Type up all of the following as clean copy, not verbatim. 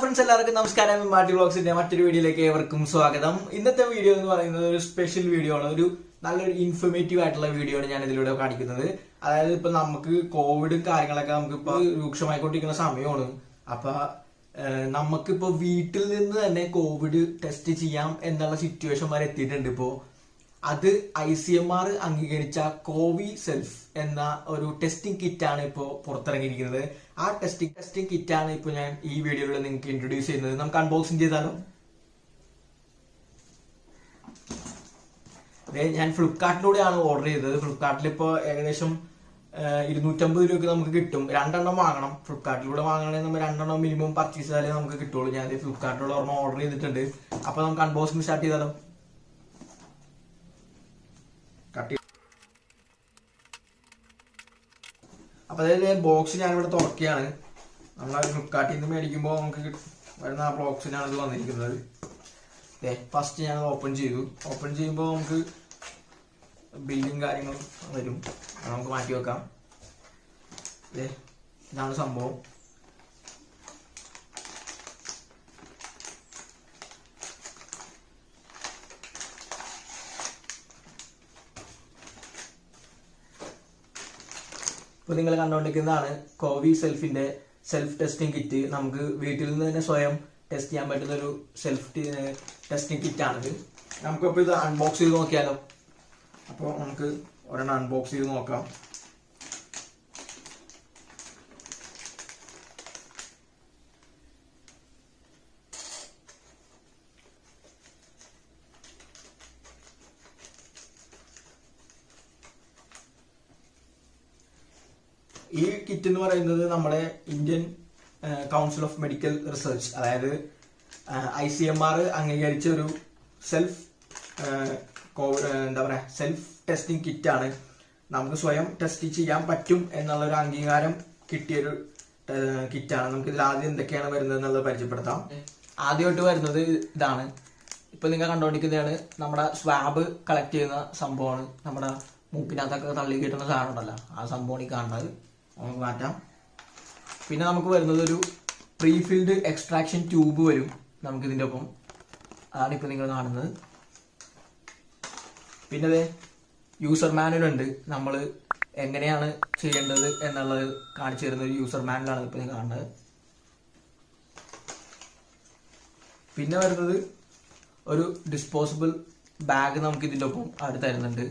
Friends എല്ലാവർക്കും നമസ്കാരം. മാറ്റി വ്ളോഗ്സിന്റെ മറ്റൊരു വീഡിയോയിലേക്ക് ഏവർക്കും സ്വാഗതം. ഇന്നത്തെ വീഡിയോ എന്ന് പറയുന്നത് ഒരു സ്പെഷ്യൽ വീഡിയോ ആണ്. ഒരു നല്ലൊരു ഇൻഫോർമേറ്റീവ് ആയിട്ടുള്ള വീഡിയോ ആണ് ഞാൻ ഇതിലൂടെ കാണിക്കുന്നത്. അതായത് ഇപ്പൊ നമുക്ക് കോവിഡും കാര്യങ്ങളൊക്കെ നമുക്കിപ്പോ രൂക്ഷമായിക്കൊണ്ടിരിക്കുന്ന സമയമാണ്. അപ്പൊ നമുക്കിപ്പോ വീട്ടിൽ നിന്ന് തന്നെ കോവിഡ് ടെസ്റ്റ് ചെയ്യാം എന്നുള്ള സിറ്റുവേഷൻ വരെ എത്തിയിട്ടുണ്ട്. ഇപ്പോ അത് ICMR അംഗീകരിച്ച കോവിസെൽഫ് എന്ന ഒരു ടെസ്റ്റിംഗ് കിറ്റാണ് ഇപ്പോൾ പുറത്തിറങ്ങിയിരിക്കുന്നത്. ആ ടെസ്റ്റിംഗ് കിറ്റാണ് ഇപ്പോൾ ഞാൻ ഈ വീഡിയോയിലൂടെ നിങ്ങൾക്ക് ഇൻട്രൊഡ്യൂസ് ചെയ്യുന്നത്. നമുക്ക് അൺബോക്സിംഗ് ചെയ്താലോ? ഞാൻ ഫ്ലിപ്കാർട്ടിലൂടെയാണ് ഓർഡർ ചെയ്തത്. ഫ്ലിപ്കാർട്ടിൽ ഇപ്പോൾ ഏകദേശം 250 രൂപയ്ക്ക് നമുക്ക് കിട്ടും. 2 എണ്ണം വാങ്ങണം. ഫ്ലിപ്കാർട്ടിലൂടെ വാങ്ങണമെങ്കിൽ നമ്മൾ 2 എണ്ണം മിനിമം പർച്ചേസ് ചെയ്താലേ നമുക്ക് കിട്ടുള്ളൂ. ഞാൻ ഫ്ലിപ്കാർട്ടിലൂടെ ഒരെണ്ണം ഓർഡർ ചെയ്തിട്ടുണ്ട്. അപ്പൊ നമുക്ക് അൺബോക്സിംഗ് സ്റ്റാർട്ട് ചെയ്താലോ? അപ്പൊ അതായത് ബോക്സ് ഞാനിവിടെ തുറക്കുകയാണ്. നമ്മൾ ഫ്ലിപ്കാർട്ടിൽ നിന്ന് മേടിക്കുമ്പോൾ നമുക്ക് വരുന്ന ആ ബോക്സിനാണ് ഇത് വന്നിരിക്കുന്നത്. ഫസ്റ്റ് ഞാൻ ഓപ്പൺ ചെയ്തു. ഓപ്പൺ ചെയ്യുമ്പോൾ നമുക്ക് ബില്ലും കാര്യങ്ങളും വരും. നമുക്ക് മാറ്റി വെക്കാം. ഇതാണ് സംഭവം. ഇപ്പൊ നിങ്ങൾ കണ്ടുകൊണ്ടിരിക്കുന്നതാണ് കോവിസെൽഫിന്റെ സെൽഫ് ടെസ്റ്റിംഗ് കിറ്റ്. നമുക്ക് വീട്ടിൽ നിന്ന് തന്നെ സ്വയം ടെസ്റ്റ് ചെയ്യാൻ പറ്റുന്ന ഒരു സെൽഫ് ടെസ്റ്റിംഗ് കിറ്റാണിത്. നമുക്കിപ്പോൾ ഇത് അൺബോക്സ് ചെയ്ത് നോക്കിയാലോ? അപ്പോൾ നമുക്ക് ഒരെണ്ണം അൺബോക്സ് ചെയ്ത് നോക്കാം. ഈ കിറ്റ് എന്ന് പറയുന്നത് നമ്മുടെ Indian council of medical research, അതായത് ICMR അംഗീകരിച്ച ഒരു സെൽഫ് സെൽഫ് ടെസ്റ്റിംഗ് കിറ്റാണ്. നമുക്ക് സ്വയം ടെസ്റ്റ് ചെയ്യാൻ പറ്റും എന്നുള്ള ഒരു അംഗീകാരം കിട്ടിയൊരു കിറ്റാണ്. നമുക്ക് ഇതിൽ ആദ്യം എന്തൊക്കെയാണ് വരുന്നത് എന്നുള്ളത് പരിചയപ്പെടുത്താം. ആദ്യമായിട്ട് വരുന്നത് ഇതാണ്. ഇപ്പൊ നിങ്ങൾ കണ്ടുകൊണ്ടിരിക്കുന്നതാണ് നമ്മുടെ സ്വാബ് കളക്ട് ചെയ്യുന്ന സംഭവമാണ്. നമ്മുടെ മൂക്കിനകത്തൊക്കെ തള്ളി കിട്ടുന്ന സാധനം ഉണ്ടല്ലോ, ആ സംഭവമാണ് ഈ കാണുന്നത്. നമുക്ക് മാറ്റാം. പിന്നെ നമുക്ക് വരുന്നത് ഒരു പ്രീഫിൽഡ് എക്സ്ട്രാക്ഷൻ ട്യൂബ് വരും നമുക്ക് ഇതിൻ്റെ ഒപ്പം. അതാണ് ഇപ്പൊ നിങ്ങൾ കാണുന്നത്. പിന്നെ യൂസർ മാനുവൽ ഉണ്ട്. നമ്മൾ എങ്ങനെയാണ് ചെയ്യേണ്ടത് എന്നുള്ളത് കാണിച്ചു തരുന്ന ഒരു യൂസർ മാനുവലാണ് ഇപ്പൊ നിങ്ങൾ കാണുന്നത്. പിന്നെ വരുന്നത് ഒരു ഡിസ്പോസിബിൾ ബാഗ് നമുക്ക് ഇതിൻ്റെ ഒപ്പം അവർ തരുന്നുണ്ട്.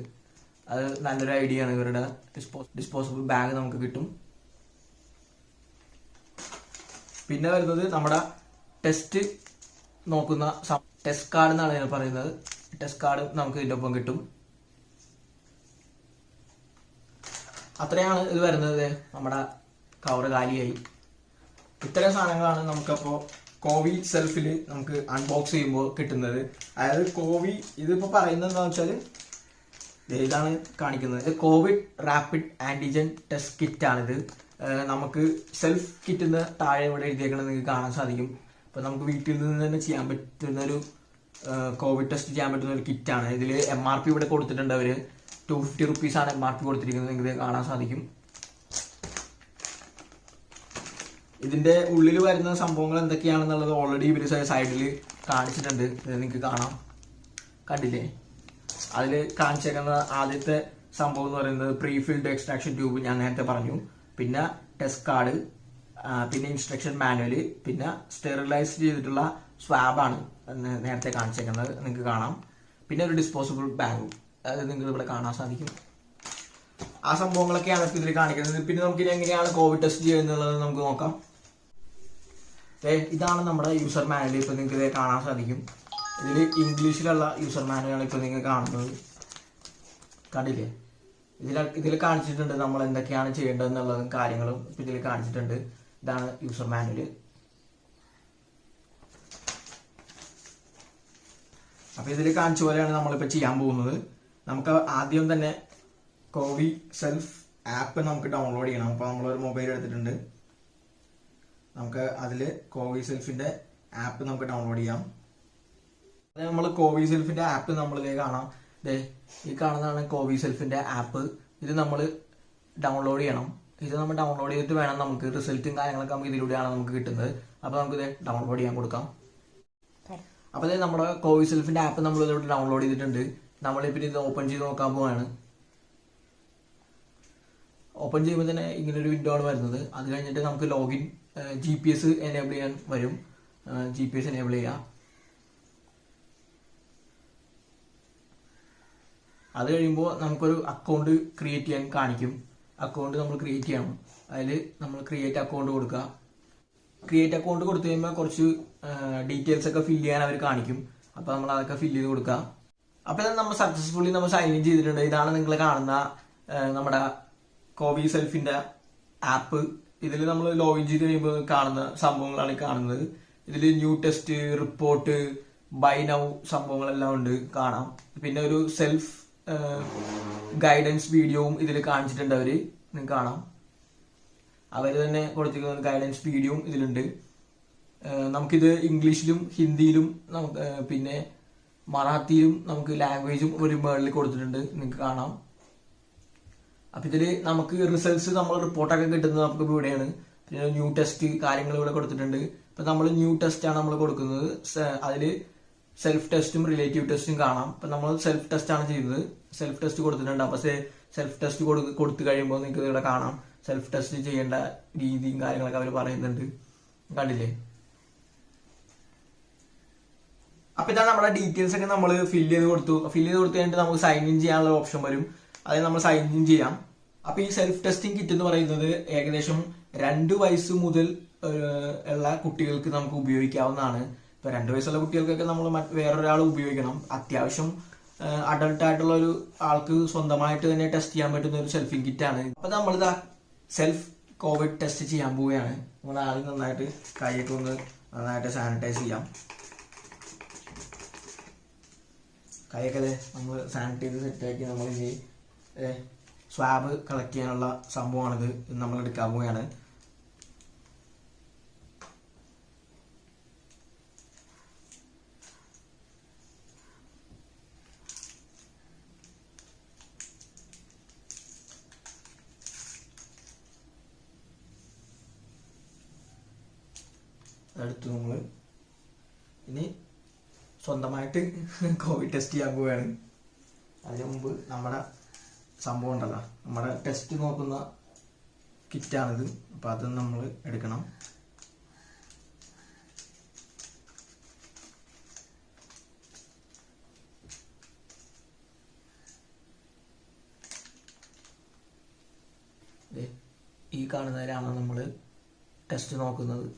അത് നല്ലൊരു ഐഡിയ ആണ്. ഇവരുടെ ഡിസ്പോസിബിൾ ബാഗ് നമുക്ക് കിട്ടും. പിന്നെ വരുന്നത് നമ്മുടെ ടെസ്റ്റ് നോക്കുന്ന ടെസ്റ്റ് കാർഡ് എന്നാണ് ഞാൻ പറയുന്നത്. ടെസ്റ്റ് കാർഡ് നമുക്ക് ഇതിൻ്റെ ഒപ്പം കിട്ടും. അത്രയാണ് ഇത് വരുന്നത്. നമ്മുടെ കവർ കാലിയായി. ഇത്തരം സാധനങ്ങളാണ് നമുക്കപ്പോൾ കോവിസെൽഫിൽ നമുക്ക് അൺബോക്സ് ചെയ്യുമ്പോൾ കിട്ടുന്നത്. അതായത് ഇതിപ്പോൾ പറയുന്നത് എന്താണെന്ന് വെച്ചാൽ ഇതാണ് കാണിക്കുന്നത്. Covid rapid antigen test kit ആണിത്. നമുക്ക് സെൽഫ് കിറ്റിന് താഴെ ഇവിടെ എഴുതിയേക്കണം നിങ്ങൾക്ക് കാണാൻ സാധിക്കും. ഇപ്പൊ നമുക്ക് വീട്ടിൽ നിന്ന് തന്നെ ചെയ്യാൻ പറ്റുന്ന ഒരു കോവിഡ് ടെസ്റ്റ് ചെയ്യാൻ പറ്റുന്ന ഒരു കിറ്റാണ്. ഇതിൽ MRP ഇവിടെ കൊടുത്തിട്ടുണ്ട്. അവര് 250 റുപ്പീസാണ് MRP കൊടുത്തിരിക്കുന്നത്. നിങ്ങൾക്ക് കാണാൻ സാധിക്കും. ഇതിന്റെ ഉള്ളിൽ വരുന്ന സംഭവങ്ങൾ എന്തൊക്കെയാണെന്നുള്ളത് ഓൾറെഡി ഇവര് സൈഡിൽ കാണിച്ചിട്ടുണ്ട്. നിങ്ങൾക്ക് കാണാം. കണ്ടില്ലേ? അതിൽ കാണിച്ചേക്കുന്ന ആദ്യത്തെ സംഭവം എന്ന് പറയുന്നത് പ്രീഫിൽഡ് എക്സ്ട്രാക്ഷൻ ട്യൂബ് ഞാൻ നേരത്തെ പറഞ്ഞു. പിന്നെ ടെസ്റ്റ് കാർഡ്, പിന്നെ ഇൻസ്ട്രക്ഷൻ മാനുവൽ, പിന്നെ സ്റ്റെറിലൈസ് ചെയ്തിട്ടുള്ള സ്വാബാണ് നേരത്തെ കാണിച്ചേക്കുന്നത്. നിങ്ങൾക്ക് കാണാം. പിന്നെ ഒരു ഡിസ്പോസിബിൾ ബാഗും അത് നിങ്ങൾക്ക് ഇവിടെ കാണാൻ സാധിക്കും. ആ സംഭവങ്ങളൊക്കെയാണ് ഇതിൽ കാണിക്കുന്നത്. പിന്നെ നമുക്ക് ഇനി എങ്ങനെയാണ് കോവിഡ് ടെസ്റ്റ് ചെയ്യുന്നത് നമുക്ക് നോക്കാം. ഇതാണ് നമ്മുടെ യൂസർ മാനുവൽ. ഇപ്പൊ നിങ്ങൾക്ക് ഇത് കാണാൻ സാധിക്കും. ഇതിൽ ഇംഗ്ലീഷിലുള്ള യൂസർ മാനുവലാണ് ഇപ്പോൾ നിങ്ങൾ കാണുന്നത്. കണ്ടില്ലേ? ഇതിൽ കാണിച്ചിട്ടുണ്ട് നമ്മൾ എന്തൊക്കെയാണ് ചെയ്യേണ്ടത് എന്നുള്ളതും കാര്യങ്ങളും ഇതിൽ കാണിച്ചിട്ടുണ്ട്. ഇതാണ് യൂസർ മാനുവൽ. അപ്പൊ ഇതിൽ കാണിച്ച പോലെയാണ് നമ്മളിപ്പോൾ ചെയ്യാൻ പോകുന്നത്. നമുക്ക് ആദ്യം തന്നെ കോവിസെൽഫ് ആപ്പ് നമുക്ക് ഡൗൺലോഡ് ചെയ്യണം. അപ്പോൾ നമ്മളൊരു മൊബൈൽ എടുത്തിട്ടുണ്ട്. നമുക്ക് അതിൽ കോവിസെൽഫിന്റെ ആപ്പ് നമുക്ക് ഡൗൺലോഡ് ചെയ്യാം. നമ്മൾ കോവിസെൽഫിന്റെ ആപ്പ് നമ്മളിതേ കാണാം. ഈ കാണുന്നതാണ് കോവിസെൽഫിന്റെ ആപ്പ്. ഇത് നമ്മൾ ഡൗൺലോഡ് ചെയ്യണം. ഇത് നമ്മൾ ഡൗൺലോഡ് ചെയ്തിട്ട് വേണം നമുക്ക് റിസൾട്ടും കാര്യങ്ങളൊക്കെ നമുക്ക് ഇതിലൂടെയാണ് നമുക്ക് കിട്ടുന്നത്. അപ്പോൾ നമുക്കിത് ഡൗൺലോഡ് ചെയ്യാൻ കൊടുക്കാം. അപ്പോൾ ഇത് നമ്മുടെ കോവിസെൽഫിൻ്റെ ആപ്പ് നമ്മൾ ഇതിലൂടെ ഡൗൺലോഡ് ചെയ്തിട്ടുണ്ട്. നമ്മളിപ്പോൾ ഇത് ഓപ്പൺ ചെയ്ത് നോക്കാൻ പോവാണ്. ഓപ്പൺ ചെയ്യുമ്പോൾ തന്നെ ഇങ്ങനൊരു വിൻഡോ ആണ് വരുന്നത്. അത് കഴിഞ്ഞിട്ട് നമുക്ക് ലോഗിൻ GPS എനേബിൾ ചെയ്യാൻ വരും. GPS എനേബിൾ ചെയ്യുക. അത് കഴിയുമ്പോൾ നമുക്കൊരു അക്കൗണ്ട് ക്രിയേറ്റ് ചെയ്യാൻ കാണിക്കും. അക്കൗണ്ട് നമ്മൾ ക്രിയേറ്റ് ചെയ്യണം. അതിൽ നമ്മൾ ക്രിയേറ്റ് അക്കൗണ്ട് കൊടുക്കുക. ക്രിയേറ്റ് അക്കൗണ്ട് കൊടുത്തു കഴിയുമ്പോൾ കുറച്ച് ഡീറ്റെയിൽസ് ഒക്കെ ഫില്ല് ചെയ്യാൻ അവർ കാണിക്കും. അപ്പോൾ നമ്മൾ അതൊക്കെ ഫില്ല് ചെയ്ത് കൊടുക്കുക. അപ്പോൾ നമ്മൾ സക്സസ്ഫുള്ളി നമ്മൾ സൈൻ ഇൻ ചെയ്തിട്ടുണ്ട്. ഇതാണ് നിങ്ങൾ കാണുന്ന നമ്മുടെ കോവിസെൽഫിൻ്റെ ആപ്പ്. ഇതിൽ നമ്മൾ ലോഗിൻ ചെയ്ത് കഴിയുമ്പോൾ കാണുന്ന സംഭവങ്ങളാണ് കാണുന്നത്. ഇതിൽ new test, report, buy now സംഭവങ്ങളെല്ലാം ഉണ്ട് കാണാം. പിന്നെ ഒരു സെൽഫ് ഗൈഡൻസ് വീഡിയോവും ഇതിൽ കാണിച്ചിട്ടുണ്ട്. അവർ നിങ്ങൾക്ക് കാണാം. അവർ തന്നെ കൊടുത്തിരിക്കുന്ന ഗൈഡൻസ് വീഡിയോയും ഇതിലുണ്ട്. നമുക്കിത് ഇംഗ്ലീഷിലും ഹിന്ദിയിലും നമുക്ക് പിന്നെ മറാത്തിയിലും നമുക്ക് ലാംഗ്വേജും ഒരു മേളിൽ കൊടുത്തിട്ടുണ്ട്, നിങ്ങൾക്ക് കാണാം. അപ്പം ഇതിൽ നമുക്ക് റിസൾട്ട്സ് നമ്മൾ റിപ്പോർട്ടൊക്കെ കിട്ടുന്നത് നമുക്ക് ഇവിടെയാണ്. പിന്നെ ന്യൂ ടെസ്റ്റ് കാര്യങ്ങൾ ഇവിടെ കൊടുത്തിട്ടുണ്ട്. ഇപ്പം നമ്മൾ ന്യൂ ടെസ്റ്റാണ് നമ്മൾ കൊടുക്കുന്നത്. അതിൽ സെൽഫ് ടെസ്റ്റും റിലേറ്റീവ് ടെസ്റ്റും കാണാം. അപ്പം നമ്മൾ സെൽഫ് ടെസ്റ്റ് ആണ് ചെയ്യുന്നത്. സെൽഫ് ടെസ്റ്റ് കൊടുത്തിട്ടുണ്ട്. അപ്പോൾ സെൽഫ് ടെസ്റ്റ് കൊടുത്തു കഴിയുമ്പോൾ നിങ്ങൾക്ക് ഇവിടെ കാണാം സെൽഫ് ടെസ്റ്റ് ചെയ്യേണ്ട രീതിയും കാര്യങ്ങളൊക്കെ അവർ പറയുന്നുണ്ട്. കണ്ടില്ലേ? അപ്പം ഇതാണ് നമ്മുടെ ഡീറ്റെയിൽസ് ഒക്കെ നമ്മൾ ഫില്ല് ചെയ്ത് കൊടുത്തു. ഫില്ല് ചെയ്ത് കൊടുത്തു കഴിഞ്ഞിട്ട് നമുക്ക് സൈൻ ഇൻ ചെയ്യാനുള്ള ഓപ്ഷൻ വരും. അതിൽ നമ്മൾ സൈൻ ഇൻ ചെയ്യാം. അപ്പോൾ ഈ സെൽഫ് ടെസ്റ്റിംഗ് കിറ്റ് എന്ന് പറയുന്നത് ഏകദേശം 2 വയസ്സ് മുതൽ ഉള്ള കുട്ടികൾക്ക് നമുക്ക് ഉപയോഗിക്കാവുന്നതാണ്. ഇപ്പോൾ 2 വയസ്സുള്ള കുട്ടികൾക്കൊക്കെ നമ്മൾ വേറൊരാൾ ഉപയോഗിക്കണം. അത്യാവശ്യം അഡൾട്ട് ആയിട്ടുള്ള ഒരു ആൾക്ക് സ്വന്തമായിട്ട് തന്നെ ടെസ്റ്റ് ചെയ്യാൻ പറ്റുന്ന ഒരു സെൽഫിംഗ് കിറ്റാണ്. അപ്പോൾ നമ്മളിതാ സെൽഫ് കോവിഡ് ടെസ്റ്റ് ചെയ്യാൻ പോവുകയാണ്. നമ്മൾ ആദ്യം നന്നായിട്ട് കൈയൊക്കെ ഒന്ന് നന്നായിട്ട് സാനിറ്റൈസ് ചെയ്യാം. കൈയൊക്കെ നമ്മൾ സാനിറ്റൈസ് സെറ്റാക്കി നമ്മൾ ഇനി സ്വാബ് കളക്ട് ചെയ്യാനുള്ള സംഭവമാണിത്. നമ്മൾ എടുക്കാൻ പോവുകയാണ്. അടുത്ത് നമ്മൾ ഇനി സ്വന്തമായിട്ട് കോവിഡ് ടെസ്റ്റ് ചെയ്യാൻ പോവുകയാണ്. അതിന് മുമ്പ് നമ്മുടെ സംഭവം ഉണ്ടല്ലോ, നമ്മുടെ ടെസ്റ്റ് നോക്കുന്ന കിറ്റാണിത്. അപ്പോൾ അത് നമ്മൾ എടുക്കണം. ഈ കാണുന്നതിലാണ് നമ്മൾ ടെസ്റ്റ് നോക്കുന്നത്.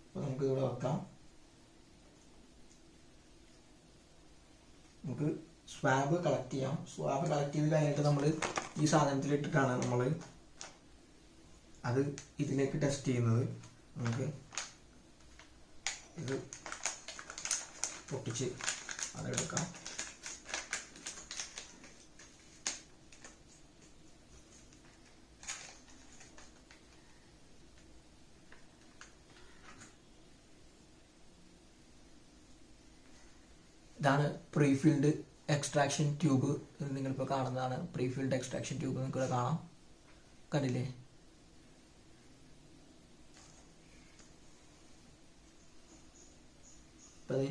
അപ്പോൾ നമുക്ക് ഇവിടെ വെക്കാം. നമുക്ക് സ്വാബ് കളക്ട് ചെയ്യാം. സ്വാബ് കളക്ട് ചെയ്ത് കഴിഞ്ഞിട്ട് നമ്മൾ ഈ സാധനത്തിലിട്ടിട്ടാണ് നമ്മൾ അത് ഇതിലേക്ക് ടെസ്റ്റ് ചെയ്യുന്നത്. നമുക്ക് ഇത് പൊട്ടിച്ച് അതെടുക്കാം. ഇതാണ് പ്രീഫിൽഡ് എക്സ്ട്രാക്ഷൻ ട്യൂബ്. നിങ്ങളിപ്പോൾ കാണുന്നതാണ് പ്രീഫിൽഡ് എക്സ്ട്രാക്ഷൻ ട്യൂബ്. നിങ്ങൾക്കിവിടെ കാണാം. കണ്ടില്ലേ? അപ്പോൾ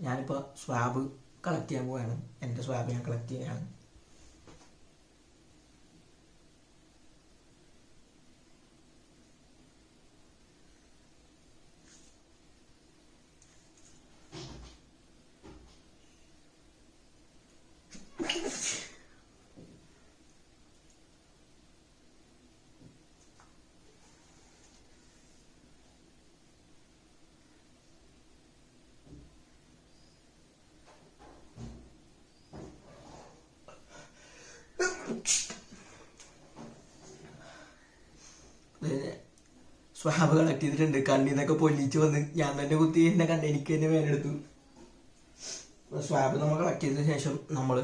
ഞാനിപ്പോൾ സ്വാബ് കളക്ട് ചെയ്യാൻ പോവുകയാണ്. എൻ്റെ സ്വാബ് ഞാൻ കളക്ട് ചെയ്യുകയാണ്. സ്വാബ് കളക്ട് ചെയ്തിട്ടുണ്ട്. കണ്ണിന്നൊക്കെ പൊല്ലിച്ച് വന്ന് ഞാൻ തന്നെ കുത്തി എന്നെ കണ്ട് എനിക്ക് തന്നെ വേനെടുത്തു. സ്വാബ് നമ്മൾ കളക്ട് ചെയ്തതിന് ശേഷം നമ്മൾ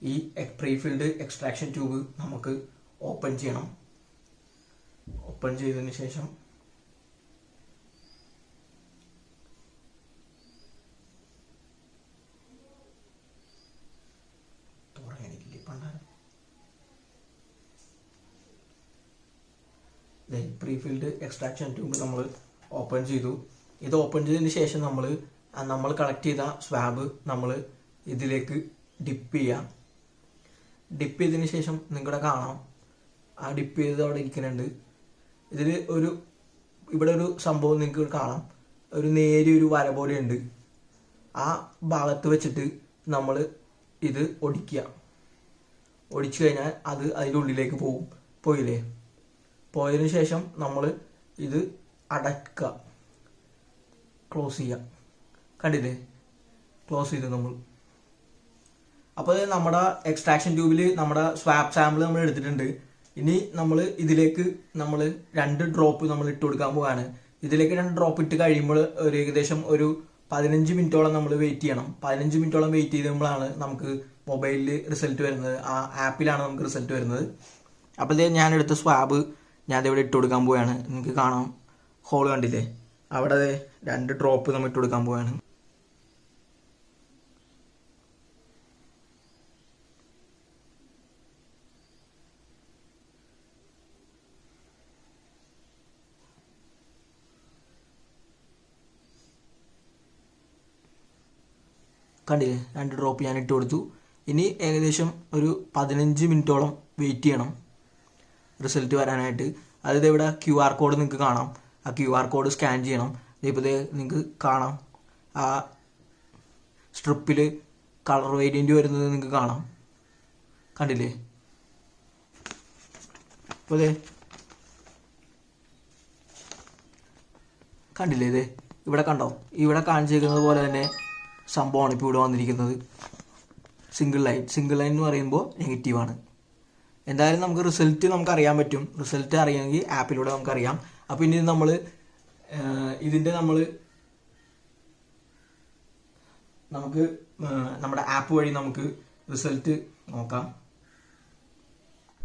ഈ പ്രീഫിൽഡ് എക്സ്ട്രാക്ഷൻ ട്യൂബ് നമുക്ക് ഓപ്പൺ ചെയ്യണം. ഓപ്പൺ ചെയ്തതിന് ശേഷം പ്രീ ഫിൽഡ് എക്സ്ട്രാക്ഷൻ ട്യൂബ് നമ്മൾ ഓപ്പൺ ചെയ്തു. ഇത് ഓപ്പൺ ചെയ്തതിന് ശേഷം നമ്മൾ കളക്ട് ചെയ്ത സ്വാബ് നമ്മൾ ഇതിലേക്ക് ഡിപ്പ് ചെയ്യാം. ഡിപ്പ് ചെയ്തതിന് ശേഷം നിങ്ങളുടെ കാണാം ആ ഡിപ്പ് ചെയ്ത് അവിടെ ഇരിക്കുന്നുണ്ട്. ഇതിൽ ഇവിടെ ഒരു സംഭവം നിങ്ങൾക്ക് കാണാം, ഒരു നേരിയൊരു വര പോലെ ഉണ്ട്. ആ ഭാഗത്ത് വെച്ചിട്ട് നമ്മൾ ഇത് ഒടിച്ചു കഴിഞ്ഞാൽ അത് അതിൻ്റെ ഉള്ളിലേക്ക് പോയില്ലേ. പോയതിനു ശേഷം നമ്മൾ ഇത് അടക്കുക, ക്ലോസ് ചെയ്യുക. കണ്ടില്ലേ, ക്ലോസ് ചെയ്ത് നമ്മൾ. അപ്പോൾ നമ്മുടെ എക്സ്ട്രാക്ഷൻ ട്യൂബിൽ നമ്മുടെ സ്വാബ് സാമ്പിൾ നമ്മൾ എടുത്തിട്ടുണ്ട്. ഇനി നമ്മൾ ഇതിലേക്ക് 2 ഡ്രോപ്പ് നമ്മൾ ഇട്ട് കൊടുക്കാൻ പോവാണ്. ഇതിലേക്ക് 2 ഡ്രോപ്പ് ഇട്ട് കഴിയുമ്പോൾ ഏകദേശം ഒരു 15 മിനിറ്റോളം നമ്മൾ വെയിറ്റ് ചെയ്യണം. 15 മിനിറ്റോളം വെയിറ്റ് ചെയ്തുമ്പോഴാണ് നമുക്ക് മൊബൈലിൽ റിസൾട്ട് വരുന്നത്. ആ ആപ്പിലാണ് നമുക്ക് റിസൾട്ട് വരുന്നത്. അപ്പോൾ ഞാൻ എടുത്ത സ്വാബ് ഞാൻ ഇവിടെ ഇട്ട് കൊടുക്കാൻ പോവുകയാണ്. നിങ്ങൾക്ക് കാണാം, ഹോൾ കണ്ടില്ലേ, അവിടെ 2 ഡ്രോപ്പ് നമ്മൾ ഇട്ട് കൊടുക്കാൻ പോവുകയാണ്. കണ്ടില്ലേ, 2 ഡ്രോപ്പ് ഞാൻ ഇട്ട് കൊടുത്തു. ഇനി ഏകദേശം ഒരു 15 മിനിറ്റോളം വെയിറ്റ് ചെയ്യണം റിസൾട്ട് വരാനായിട്ട്. അതായത് ഇവിടെ QR കോഡ് നിങ്ങൾക്ക് കാണാം. ആ QR കോഡ് സ്കാൻ ചെയ്യണം. ഇപ്പോൾ നിങ്ങൾക്ക് കാണാം, ആ സ്ട്രിപ്പിൽ കളർ വേരിയൻ്റ് വരുന്നത് നിങ്ങൾക്ക് കാണാം. കണ്ടില്ലേ, ഇപ്പോൾ കണ്ടില്ലേ, ഇവിടെ കണ്ടോ, ഇവിടെ കാണിച്ചിരിക്കുന്നത് പോലെ തന്നെ സംഭവമാണ് ഇപ്പോൾ ഇവിടെ വന്നിരിക്കുന്നത്. സിംഗിൾ ലൈൻ എന്ന് പറയുമ്പോൾ നെഗറ്റീവാണ്. എന്തായാലും നമുക്ക് റിസൾട്ട് അറിയാൻ പറ്റും. റിസൾട്ട് അറിയാമെങ്കിൽ ആപ്പിലൂടെ നമുക്കറിയാം. അപ്പോൾ ഇനി ഇതിൻ്റെ നമുക്ക് നമ്മുടെ ആപ്പ് വഴി നമുക്ക് റിസൾട്ട് നോക്കാം.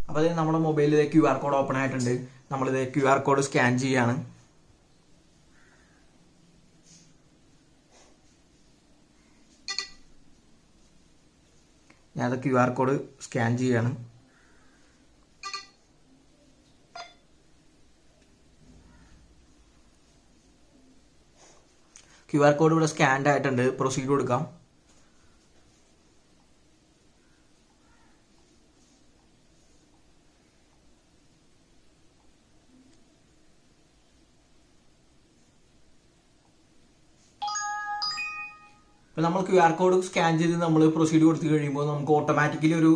അപ്പോൾ അത് നമ്മുടെ മൊബൈലിൽ QR കോഡ് ഓപ്പൺ ആയിട്ടുണ്ട്. നമ്മളിത് QR കോഡ് സ്കാൻ ചെയ്യുകയാണ്. ഞാനത് QR കോഡ് സ്കാൻ ചെയ്യുകയാണ്. QR കോഡ് ഇവിടെ സ്കാൻഡ് ആയിട്ടുണ്ട്. പ്രൊസീഡ് കൊടുക്കാം. അപ്പോൾ നമ്മൾ QR കോഡ് സ്കാൻ ചെയ്ത് നമ്മൾ പ്രൊസീഡ് കൊടുത്തു കഴിയുമ്പോൾ നമുക്ക് ഓട്ടോമാറ്റിക്കലി ഒരു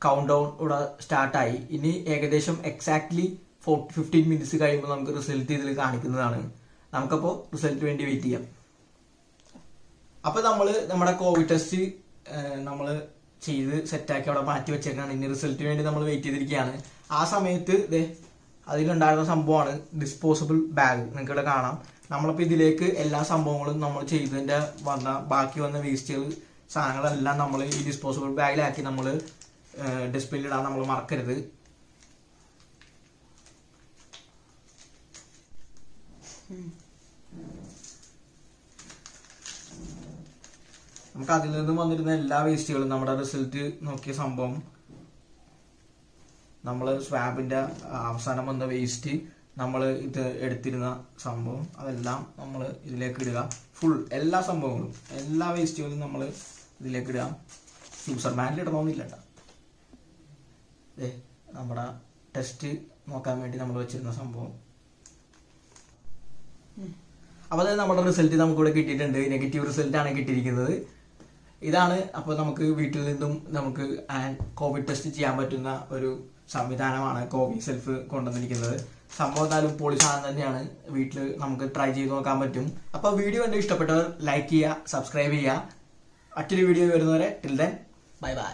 കൗണ്ട് ഡൗൺ ഇവിടെ സ്റ്റാർട്ടായി. ഇനി ഏകദേശം എക്സാക്ട്ലി 15 മിനിറ്റ്സ് കഴിയുമ്പോൾ നമുക്ക് റിസൾട്ട് ഇതിൽ കാണിക്കുന്നതാണ്. നമുക്കപ്പോൾ റിസൾട്ട് വേണ്ടി വെയിറ്റ് ചെയ്യാം. അപ്പോൾ നമ്മുടെ കോവിഡ് ടെസ്റ്റ് നമ്മൾ ചെയ്ത് സെറ്റാക്കി അവിടെ മാറ്റി വെച്ചേക്കാണ്. ഇനി റിസൾട്ടിന് വേണ്ടി നമ്മൾ വെയിറ്റ് ചെയ്തിരിക്കുകയാണ്. ആ സമയത്ത് അതിലുണ്ടായിരുന്ന സംഭവമാണ് ഡിസ്പോസിബിൾ ബാഗ്. നിങ്ങൾക്കിവിടെ കാണാം. നമ്മളിപ്പോൾ ഇതിലേക്ക് എല്ലാ സംഭവങ്ങളും നമ്മൾ ചെയ്തതിൻ്റെ ബാക്കി വന്ന വേസ്റ്റുകൾ സാധനങ്ങളെല്ലാം നമ്മൾ ഈ ഡിസ്പോസിബിൾ ബാഗിലാക്കി നമ്മൾ ഡസ്റ്റ്ബിന്നിലിടാൻ നമ്മൾ മറക്കരുത്. നമുക്ക് അതിൽ നിന്നും വന്നിരുന്ന എല്ലാ വേസ്റ്റുകളും നമ്മുടെ റിസൾട്ട് നോക്കിയ സംഭവം, നമ്മൾ സ്വാബിൻ്റെ അവസാനം വന്ന വേസ്റ്റ്, നമ്മൾ ഇത് എടുത്തിരുന്ന സംഭവം, അതെല്ലാം നമ്മൾ ഇതിലേക്ക് ഇടുക. ഫുൾ എല്ലാ സംഭവങ്ങളും, എല്ലാ വേസ്റ്റുകളും നമ്മൾ ഇതിലേക്ക് ഇടുക. യൂസർ മാനിൽ ഇടണമെന്നില്ല കേട്ടോ. നമ്മുടെ ടെസ്റ്റ് നോക്കാൻ വേണ്ടി നമ്മൾ വെച്ചിരുന്ന സംഭവം. അപ്പോൾ അത് നമ്മുടെ റിസൾട്ട് നമുക്കിവിടെ കിട്ടിയിട്ടുണ്ട്. നെഗറ്റീവ് റിസൾട്ടാണ് കിട്ടിയിരിക്കുന്നത്. ഇതാണ് അപ്പോൾ നമുക്ക് വീട്ടിൽ നിന്നും നമുക്ക് കോവിഡ് ടെസ്റ്റ് ചെയ്യാൻ പറ്റുന്ന ഒരു സംവിധാനമാണ് കോവിസെൽഫ് കൊണ്ടുവന്നിരിക്കുന്നത്. സംഭവം എന്തായാലും പൊളി സാധനം തന്നെയാണ്. വീട്ടിൽ നമുക്ക് ട്രൈ ചെയ്ത് നോക്കാൻ പറ്റും. അപ്പോൾ വീഡിയോ കണ്ട് ഇഷ്ടപ്പെട്ടവർ ലൈക്ക് ചെയ്യുക, സബ്സ്ക്രൈബ് ചെയ്യുക. മറ്റൊരു വീഡിയോ വരുന്നവരെ ടിൽ ദെൻ ബൈ ബൈ.